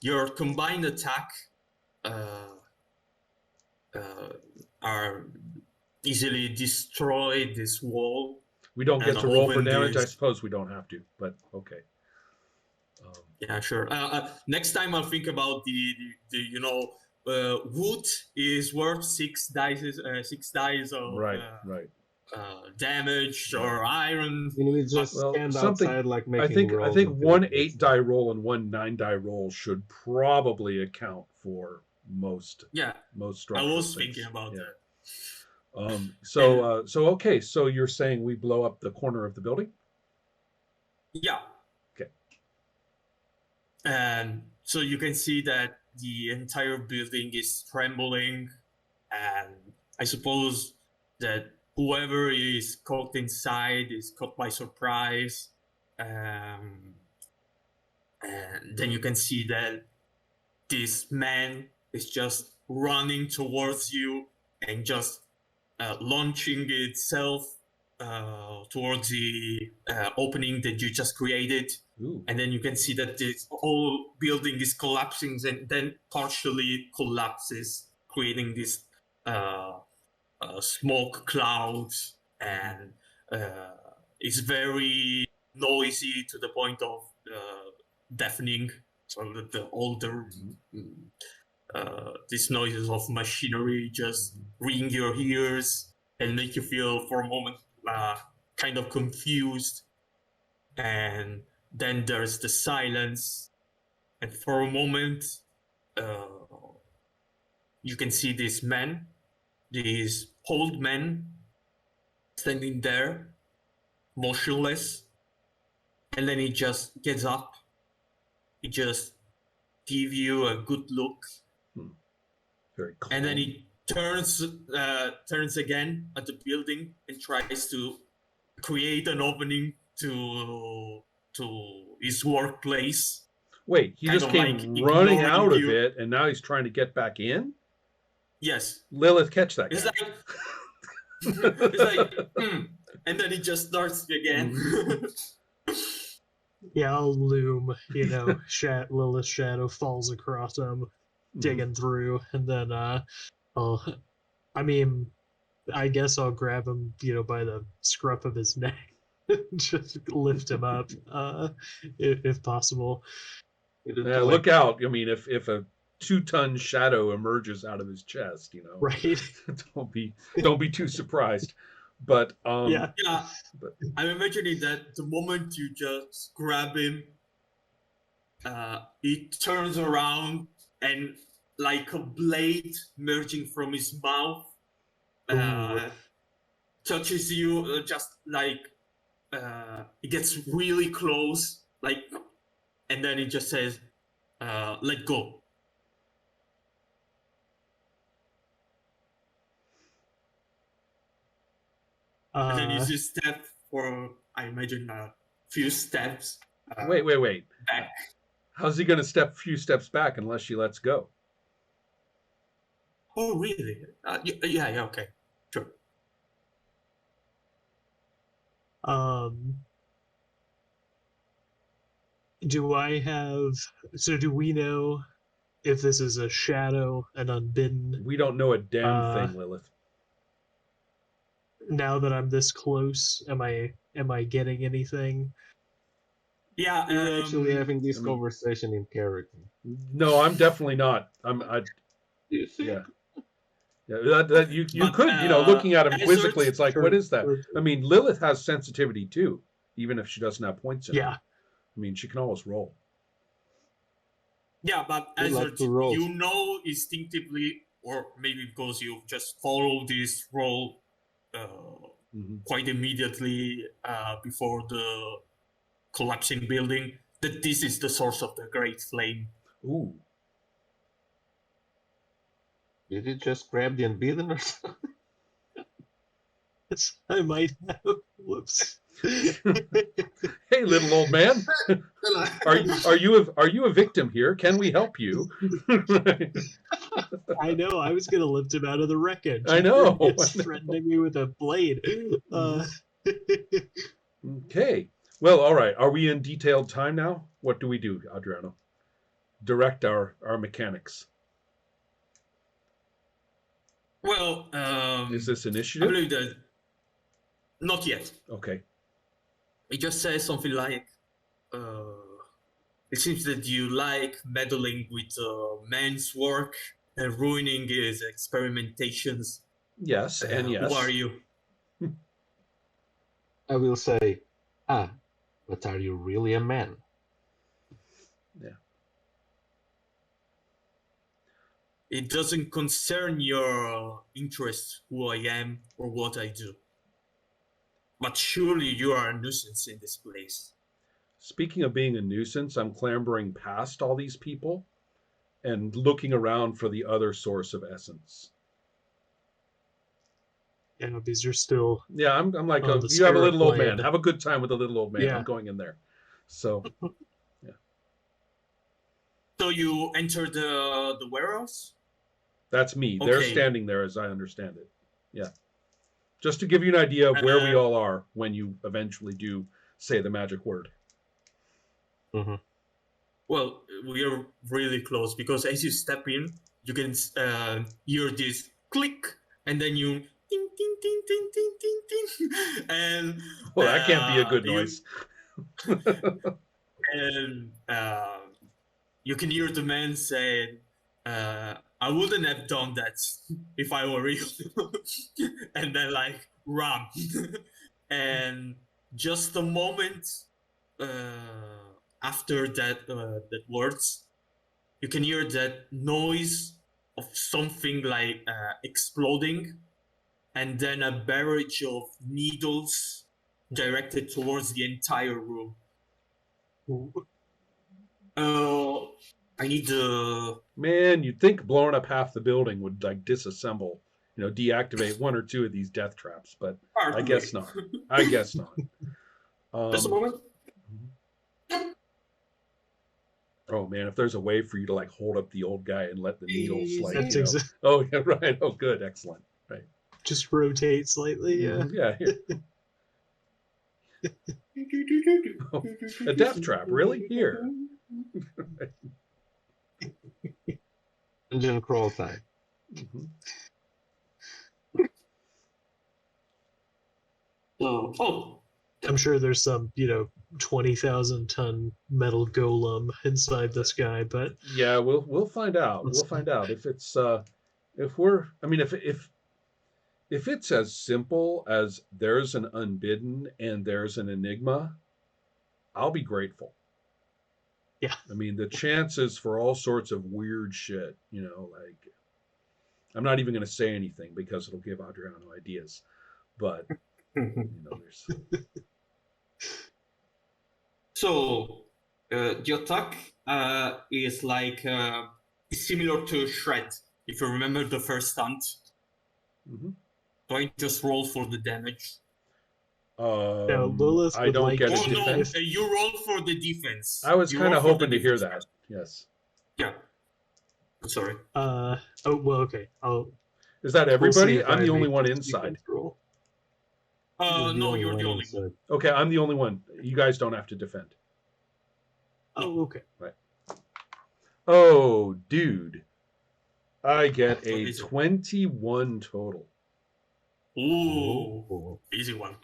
your combined attack are easily destroy this wall. We don't get to roll for damage. This. I suppose we don't have to, but okay. Yeah, sure. Next time I'll think about the wood is worth 6 dice, 6 dice of right. damage, or iron. We just stand outside like making rolls. I think one 8-die roll and one 9-die roll should probably account for most. Yeah, most. I was thinking about that. So you're saying we blow up the corner of the building? Yeah. Okay. And so you can see that the entire building is trembling, and I suppose that whoever is caught inside is caught by surprise. And then you can see that this man is just running towards you and just launching itself towards the opening that you just created. Ooh. And then you can see that this whole building is collapsing and then partially collapses, creating this smoke clouds, and it's very noisy to the point of deafening. So that all these noises of machinery just ring your ears and make you feel for a moment kind of confused. And then there's the silence, and for a moment you can see this old man standing there motionless, and then he just gets up, he just gives you a good look. Very calm. And then he turns again at the building and tries to create an opening to his workplace. Wait, he just came running out of it, and now he's trying to get back in? Yes. Lilith, catch that guy. It's like, and then he just starts again. Yeah, I'll loom, Lilith's shadow falls across him, digging through, and then I guess I'll grab him, by the scruff of his neck, just lift him up, if possible. Yeah, look out! I mean, if a 2-ton shadow emerges out of his chest, right? don't be too surprised. But yeah. But I'm imagining that the moment you just grab him, he turns around and, like a blade merging from his mouth, touches you, just like it gets really close, and then he just says, "Let go." And then you just step for, I imagine, a few steps. Wait. Back. How's he going to step a few steps back unless she lets go? Oh, really? Yeah, okay. Sure. Do we know if this is a shadow, an unbidden? We don't know a damn thing, Lilith. Now that I'm this close, am I getting anything? Yeah, we're actually having this conversation in character. No, I'm definitely not. You could, looking at him quizzically, it's like, what is that? I mean, Lilith has sensitivity too, even if she doesn't have points in it. Yeah. I mean, she can always roll. Yeah, but instinctively, or maybe because you just follow this roll quite immediately before the collapsing building, that this is the source of the great flame. Ooh. Did you just grab the unbeaten or something? I might have. Whoops. Hey, little old man. Are you a victim here? Can we help you? I know. I was going to lift him out of the wreckage. I know. It's threatening me with a blade. Okay. Well, all right. Are we in detailed time now? What do we do, Adriano? direct our mechanics? Well, Is this I initiative? believe that not yet. Okay. It just says something like, it seems that you like meddling with man's work and ruining his experimentations. Yes, and yes. Who are you? I will say, but are you really a man? Yeah. It doesn't concern your interest who I am or what I do. But surely you are a nuisance in this place. Speaking of being a nuisance, I'm clambering past all these people and looking around for the other source of essence. Yeah, these are still. Yeah, I'm like, the you have a little old spirit man. Have a good time with the little old man. Yeah. I'm going in there. So, yeah. So you enter the warehouse? That's me. They're Okay. standing there as I understand it. Yeah. Just to give you an idea of where we all are when you eventually do say the magic word. Mm-hmm. Well, we are really close because as you step in, you can hear this click, and then you ding, ding, ding, ding, ding, ding, ding, and Well, that can't be a good noise. And you can hear the man saying, I wouldn't have done that if I were you. And then like, run. And just a moment after that words, you can hear that noise of something like exploding, and then a barrage of needles directed towards the entire room. I need the... Man, you'd think blowing up half the building would like disassemble, deactivate one or two of these death traps, but I guess not. I guess not. Just a moment. Oh man, if there's a way for you to like hold up the old guy and let the needles like, That's oh yeah, right. Oh good, excellent. Right. Just rotate slightly. Yeah. Yeah. Oh, a death trap, really? Here. Dungeon crawl time. Mm-hmm. I'm sure there's some, 20,000-ton metal golem inside this guy, but yeah, we'll find out. We'll find out if it's if it's as simple as there's an unbidden and there's an enigma, I'll be grateful. Yeah. I mean, the chances for all sorts of weird shit, like I'm not even going to say anything because it'll give Adriano ideas, but there's. So the attack is like similar to Shred, if you remember the first stunt. Mm-hmm. So I just roll for the damage. Lilith I don't get Oh a no, defense. you roll for the defense. I was kind of hoping to hear that. Yes. Yeah. Sorry. Oh well, okay. Is that everybody? We'll I'm the only one inside. No, you're the only one. Okay, I'm the only one. You guys don't have to defend. Oh, okay. Right. Oh, dude. I get a 21 total. Ooh, easy one.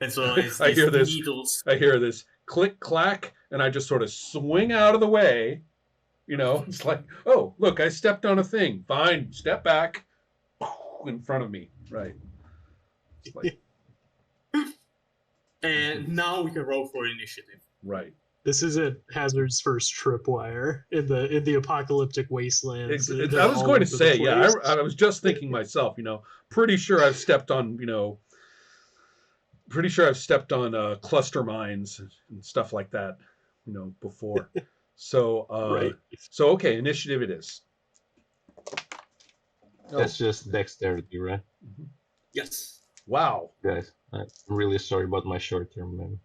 And so it's I hear this. Needles. I hear this click clack, and I just sort of swing out of the way. It's like, oh, look, I stepped on a thing. Fine, step back. In front of me. Right. Like, and now we can roll for initiative. Right. This isn't Hazard's first tripwire in the apocalyptic wastelands. I was going to say, yeah, I was just thinking myself, pretty sure I've stepped on, cluster mines and stuff like that, before. So, right. So okay, initiative it is. That's just dexterity, right? Mm-hmm. Yes. Wow. Guys, I'm really sorry about my short-term memory.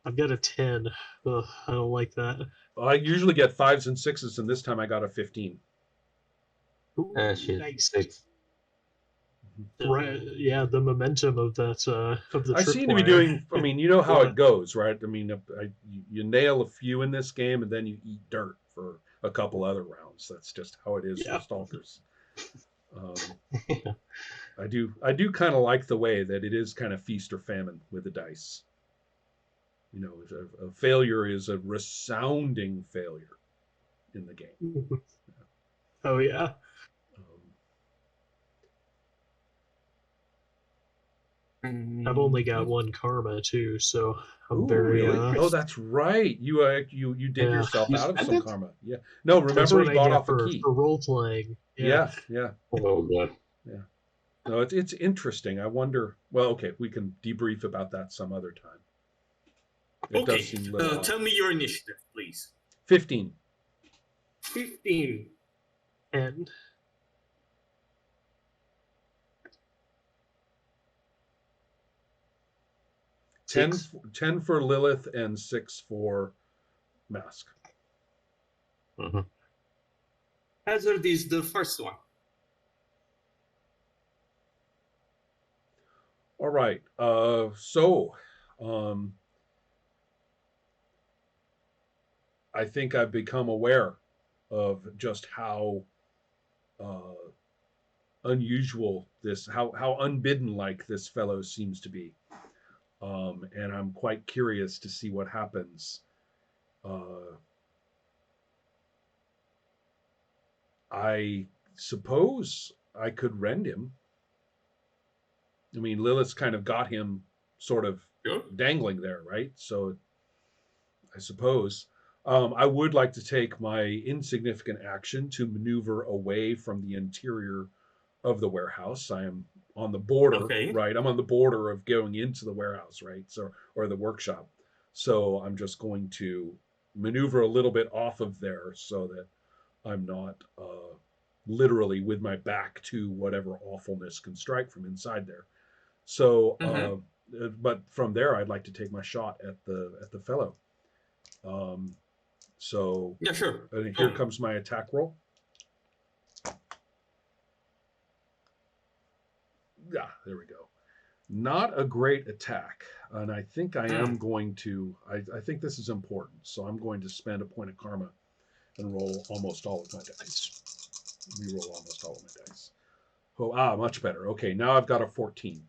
I've got a 10. Ugh, I don't like that. I usually get 5s and 6s, and this time I got a 15. Ooh, Shit. nice. 6. Right, yeah, the momentum of that of the I seem to be tripwire. doing. I mean, you know how Yeah. it goes, right? I mean, you nail a few in this game, and then you eat dirt for a couple other rounds. That's just how it is Yeah. for stalkers. I do kind of like the way that it is kind of feast or famine with the dice. You know, a failure is a resounding failure in the game. Oh yeah. I've only got one karma too, so I'm Ooh, very really? Oh, that's right. You did Yeah. yourself You out of spent some it? karma. Yeah. No, that's remember what he I bought get off a key. for role playing. Yeah, yeah. Oh god. Yeah. No, it's interesting. I wonder. Well, okay, we can debrief about that some other time. It Okay, does seem a little odd. tell me your initiative, please. 15. 15. And 10, six. 10 for Lilith and 6 for Mask. Mhm. Hazard is the first one. All right. I think I've become aware of just how unusual this, how unbidden like this fellow seems to be. And I'm quite curious to see what happens. I suppose I could rend him. I mean, Lilith's kind of got him sort of Sure. dangling there, right? So I suppose I would like to take my insignificant action to maneuver away from the interior of the warehouse. I am on the border, Okay. right? I'm on the border of going into the warehouse, right? So, or the workshop. So I'm just going to maneuver a little bit off of there so that I'm not literally with my back to whatever awfulness can strike from inside there. So, but from there, I'd like to take my shot at the fellow. So Yeah, sure. here comes my attack roll. Yeah, there we go. Not a great attack, and I think I am going to. I think this is important, so I'm going to spend a point of karma and roll almost all of my dice. Reroll almost all of my dice. Oh, much better. Okay, now I've got a 14.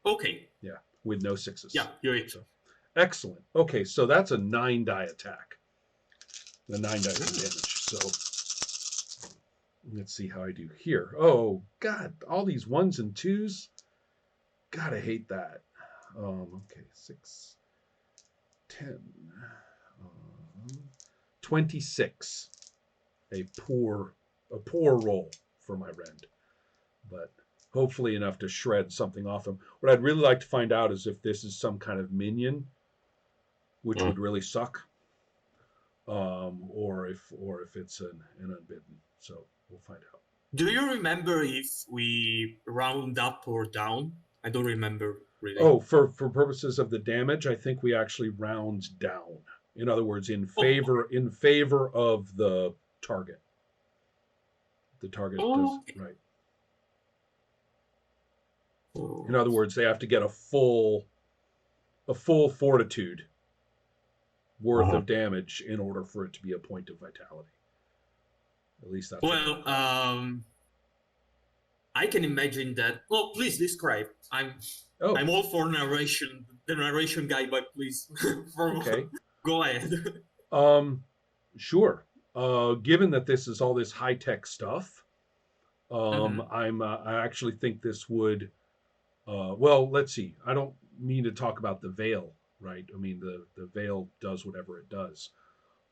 Okay. Yeah, with no sixes. Yeah, you're it. So, excellent. Okay, so that's a 9-die attack. The 9 dice of damage. So let's see how I do here. Oh, God, all these 1s and 2s. God, I hate that. Okay, 6, 10, 26. A poor roll for my rend, but hopefully enough to shred something off him. What I'd really like to find out is if this is some kind of minion, which would really suck, or if it's an unbidden. So we'll find out. Do you remember if we round up or down? I don't remember really. Oh, for purposes of the damage, I think we actually round down. In other words, in favor of the target. The target does right. In other words, they have to get a full fortitude worth of damage in order for it to be a point of vitality. At least that's well. I can imagine that. Well, please describe. I'm all for narration, the narration guy, but please, okay, go ahead. Sure. Given that this is all this high tech stuff, I actually think this would. Well, let's see. I don't mean to talk about the veil, right? I mean the veil does whatever it does.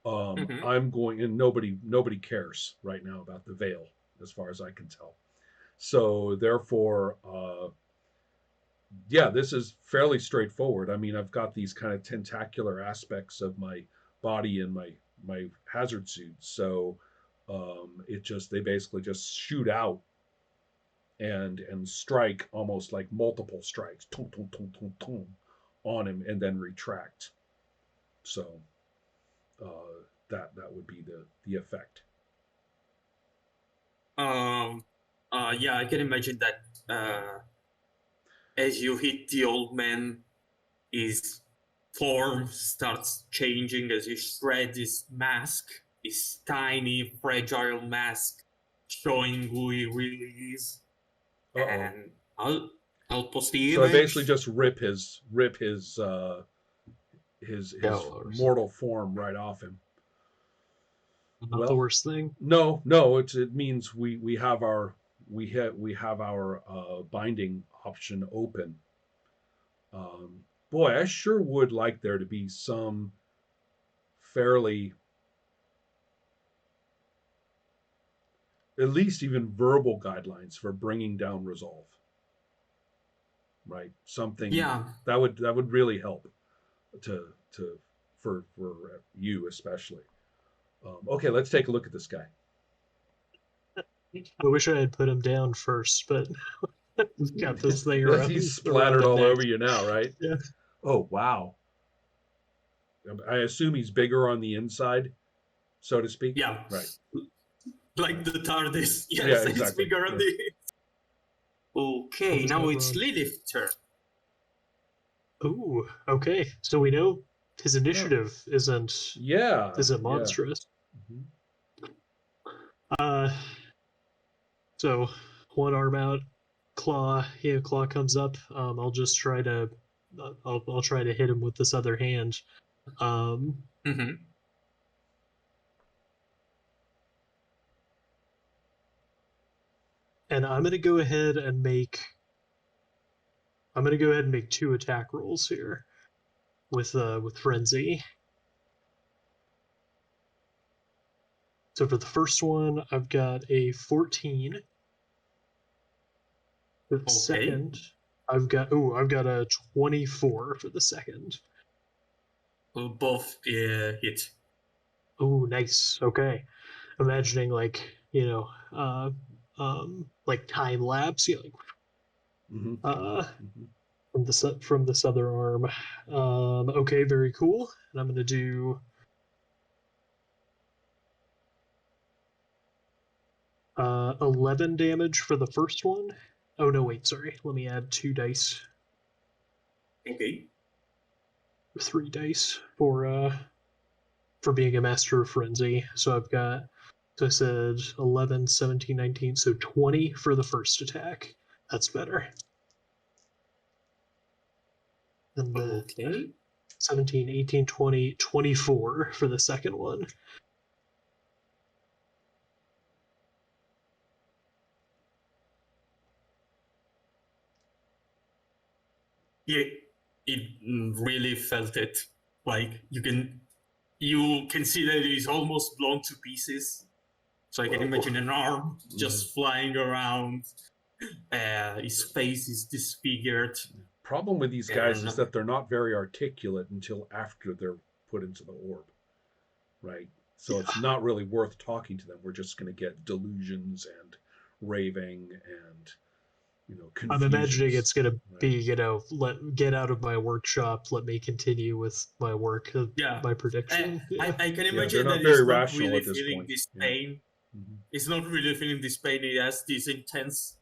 I'm going, and nobody cares right now about the veil, as far as I can tell. So therefore, yeah, this is fairly straightforward. I mean, I've got these kind of tentacular aspects of my body and my hazard suit. So they basically just shoot out and strike almost like multiple strikes, tung, tung, tung, tung, tung, on him, and then retract. So that would be the effect. Yeah, I can imagine that as you hit the old man, his form starts changing as you shred his mask, his tiny, fragile mask, showing who he really is. Uh-oh. And I'll post the So I image. basically just rip his Shell. mortal form right off him. Not Well, the worst thing. No, it means we have our binding option open. Boy, I sure would like there to be some fairly, at least even verbal guidelines for bringing down resolve. Right, something Yeah. that would really help for you especially. Okay, let's take a look at this guy. I wish I had put him down first, but got this thing around. He's splattered around all the neck. over you now, right? Yeah. Oh, wow. I assume he's bigger on the inside, so to speak. Yeah. Right. Like the TARDIS. Yes, Yeah, it's exactly. bigger on Yeah. the. Okay, now it's Lilith's turn. Ooh, okay. So we know his initiative isn't Yeah. monstrous. Mhm. So one arm out, claw. Yeah, claw comes up. I'll just try to, I'll try to hit him with this other hand. Mm-hmm. And I'm gonna go ahead and make. I'm gonna go ahead and make 2 attack rolls here, with frenzy. So for the first one, I've got a 14. For the second, I've got a 24 for the second. Both hit. Oh, nice. Okay. Imagining like like time lapse, like Mhm. from this other arm. Okay, very cool. And I'm gonna do 11 damage for the first one. Oh no, wait, sorry. Let me add 2 dice. Okay. 3 dice for being a master of frenzy. So I've got, so I said 11, 17, 19, so 20 for the first attack. That's better. And then 17, 18, 20, 24 for the second one. Yeah, it really felt it. Like you can see that he's almost blown to pieces. So I can imagine an arm just flying around. His face is disfigured. Problem with these guys is that they're not very articulate until after they're put into the orb, right? So it's not really worth talking to them. We're just going to get delusions and raving and confusions. I'm imagining it's going to be, get out of my workshop, let me continue with my work, my prediction. I can imagine not that very he's not rational really at this feeling point. this pain. Mhm. He's not really feeling this pain. He has this intense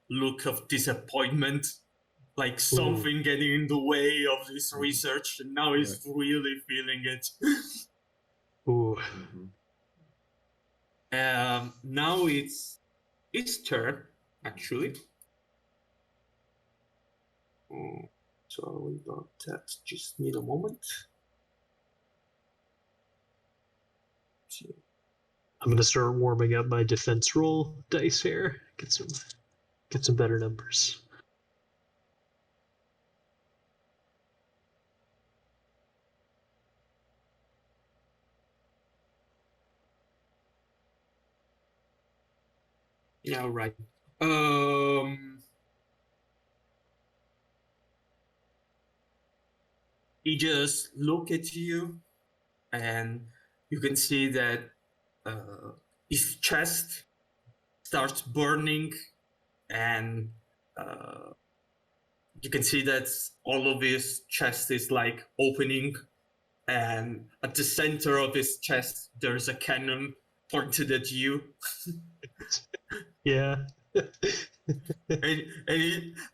look of disappointment, like something getting in the way of this research, and now he's really feeling it. Ooh. Now it's his turn, actually. Sorry about that. Just need a moment. I'm gonna start warming up my defense roll dice here. Get some better numbers. Yeah, right. He just look at you, and you can see that his chest starts burning, and you can see that all of his chest is like opening, and at the center of his chest there's a cannon pointed at you. Yeah. And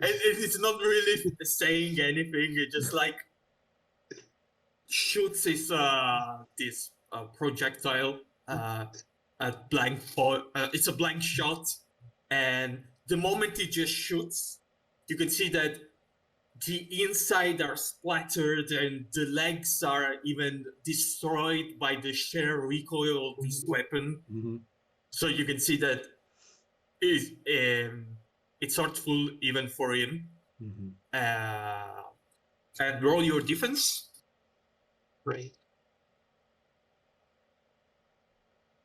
it's not really saying anything. It just like shoots this projectile at blank point. It's a blank shot, and the moment it just shoots, you can see that the inside are splattered and the legs are even destroyed by the sheer recoil of this weapon. Mm-hmm. So you can see that it's hurtful even for him. Mm-hmm. And roll your defense. Right.